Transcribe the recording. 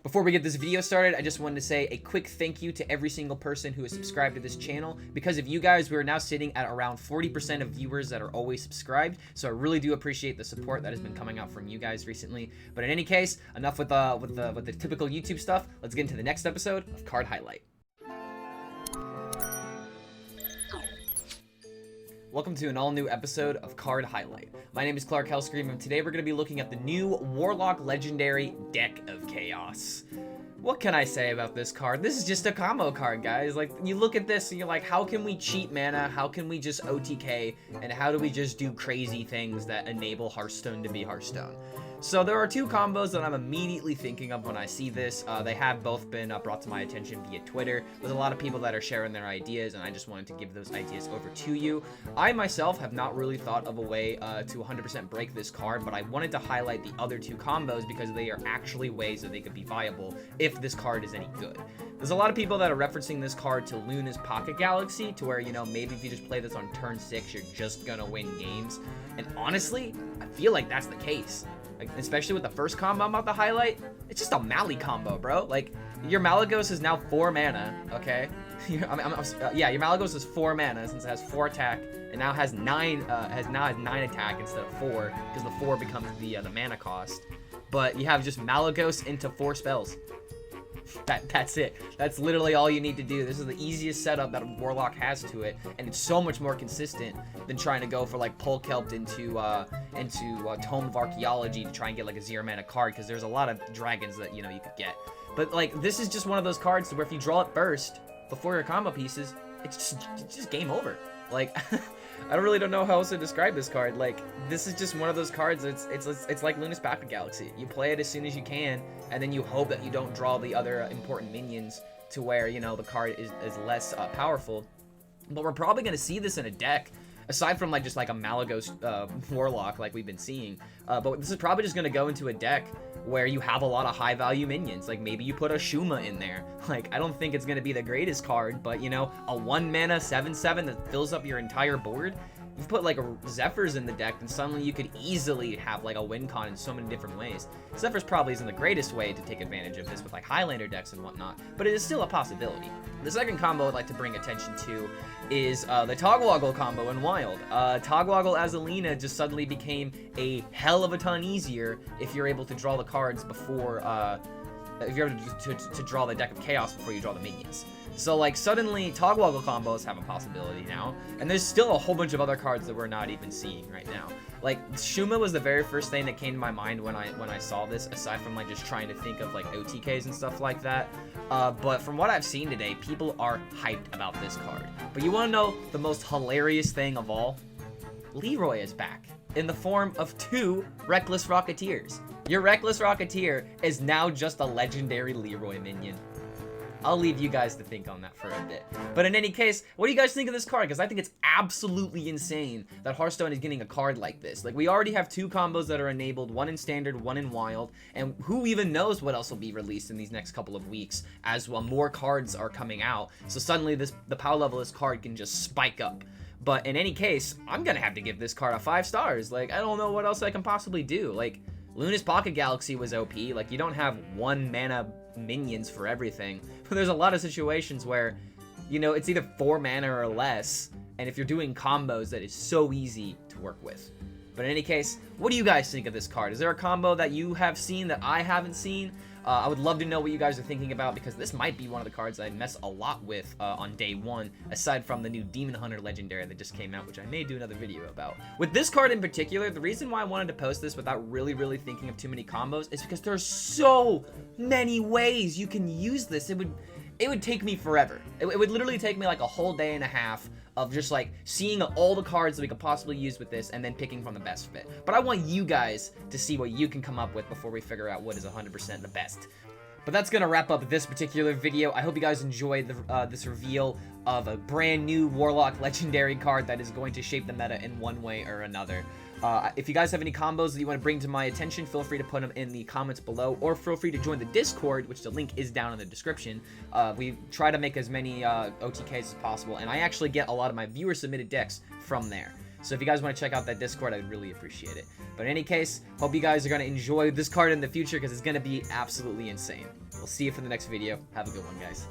Before we get this video started, I just wanted to say a quick thank you to every single person who has subscribed to this channel. Because of you guys, we're now sitting at around 40% of viewers that are always subscribed. So I really do appreciate the support that has been coming out from you guys recently. But in any case, enough with the typical YouTube stuff. Let's get into the next episode of Card Highlight. Welcome to an all-new episode of Card Highlight. My name is HELLSCREAM, and today we're going to be looking at the new Warlock Legendary Deck of Chaos. What can I say about this card? This is just a combo card, guys. Like, you look at this and you're like, how can we cheat mana? How can we just OTK? And how do we just do crazy things that enable Hearthstone to be Hearthstone? So there are two combos that I'm immediately thinking of when I see this. They have both been brought to my attention via Twitter. There's a lot of people that are sharing their ideas, and I just wanted to give those ideas over to you. I myself have not really thought of a way to 100% break this card, but I wanted to highlight the other two combos because they are actually ways that they could be viable if this card is any good. There's a lot of people that are referencing this card to Luna's Pocket Galaxy, to where, you know, maybe if you just play this on turn 6, you're just gonna win games. And honestly, I feel like that's the case. Like, especially with the first combo I'm about to highlight, it's just a Mally combo, bro. Like, your Malygos is now 4 mana, okay? Your Malygos is 4 mana since it has 4 attack, and now has 9 attack instead of 4, because the 4 becomes the mana cost. But you have just Malygos into 4 spells. That's it. That's literally all you need to do. This is the easiest setup that Warlock has to it, and it's so much more consistent than trying to go for like Pull Kelped into Tome of Archaeology to try and get like a 0 mana card, because there's a lot of dragons that, you know, you could get. But like, this is just one of those cards where if you draw it first before your combo pieces, it's just game over. Like, I really don't know how else to describe this card. Like, this is just one of those cards. It's like Luna's Pocket Galaxy. You play it as soon as you can, and then you hope that you don't draw the other important minions to where, you know, the card is less powerful. But we're probably going to see this in a deck, aside from like just like a Malygos Warlock like we've been seeing. But this is probably just going to go into a deck where you have a lot of high value minions. Like, maybe you put a Shu'ma in there. Like, I don't think it's going to be the greatest card, but, you know, a 1 mana 7/7 that fills up your entire board. You put like a Zephyrs in the deck, and suddenly you could easily have like a win con in so many different ways. Zephyrs probably isn't the greatest way to take advantage of this with like Highlander decks and whatnot, but it is still a possibility. The second combo I'd like to bring attention to is the Togwaggle combo in Wild. Togwaggle Azalina just suddenly became a hell of a ton easier if you're able to draw the cards before, if you're able to draw the deck of chaos before you draw the minions. So, like, suddenly, Togwaggle combos have a possibility now, and there's still a whole bunch of other cards that we're not even seeing right now. Like, Shu'ma was the very first thing that came to my mind when I saw this, aside from, like, just trying to think of, like, OTKs and stuff like that. But from what I've seen today, people are hyped about this card. But you want to know the most hilarious thing of all? LEEROY is back, in the form of 2 Reckless Rocketeers. Your Reckless Rocketeer is now just a legendary LEEROY minion. I'll leave you guys to think on that for a bit. But in any case, what do you guys think of this card? Because I think it's absolutely insane that Hearthstone is getting a card like this. Like, we already have 2 combos that are enabled, one in Standard, one in Wild, and who even knows what else will be released in these next couple of weeks as well, more cards are coming out. So suddenly the power level of this card can just spike up. But in any case, I'm gonna have to give this card a 5 stars. Like, I don't know what else I can possibly do. Like, Luna's Pocket Galaxy was OP. Like, you don't have 1 mana minions for everything. But there's a lot of situations where, you know, it's either 4 mana or less, and if you're doing combos, that is so easy to work with. But in any case, what do you guys think of this card? Is there a combo that you have seen that I haven't seen? I would love to know what you guys are thinking about, because this might be one of the cards I mess a lot with on day 1, aside from the new Demon Hunter Legendary that just came out, which I may do another video about. With this card in particular, the reason why I wanted to post this without really thinking of too many combos is because there's so many ways you can use this. It would take me forever. It would literally take me like a whole day and a half of just like seeing all the cards that we could possibly use with this and then picking from the best fit. But I want you guys to see what you can come up with before we figure out what is 100% the best. But that's gonna wrap up this particular video. I hope you guys enjoyed this reveal of a brand new Warlock Legendary card that is going to shape the meta in one way or another. If you guys have any combos that you want to bring to my attention, feel free to put them in the comments below, or feel free to join the Discord, which the link is down in the description. We try to make as many OTKs as possible, and I actually get a lot of my viewer-submitted decks from there. So if you guys want to check out that Discord, I'd really appreciate it. But in any case, hope you guys are going to enjoy this card in the future because it's going to be absolutely insane. We'll see you for the next video. Have a good one, guys.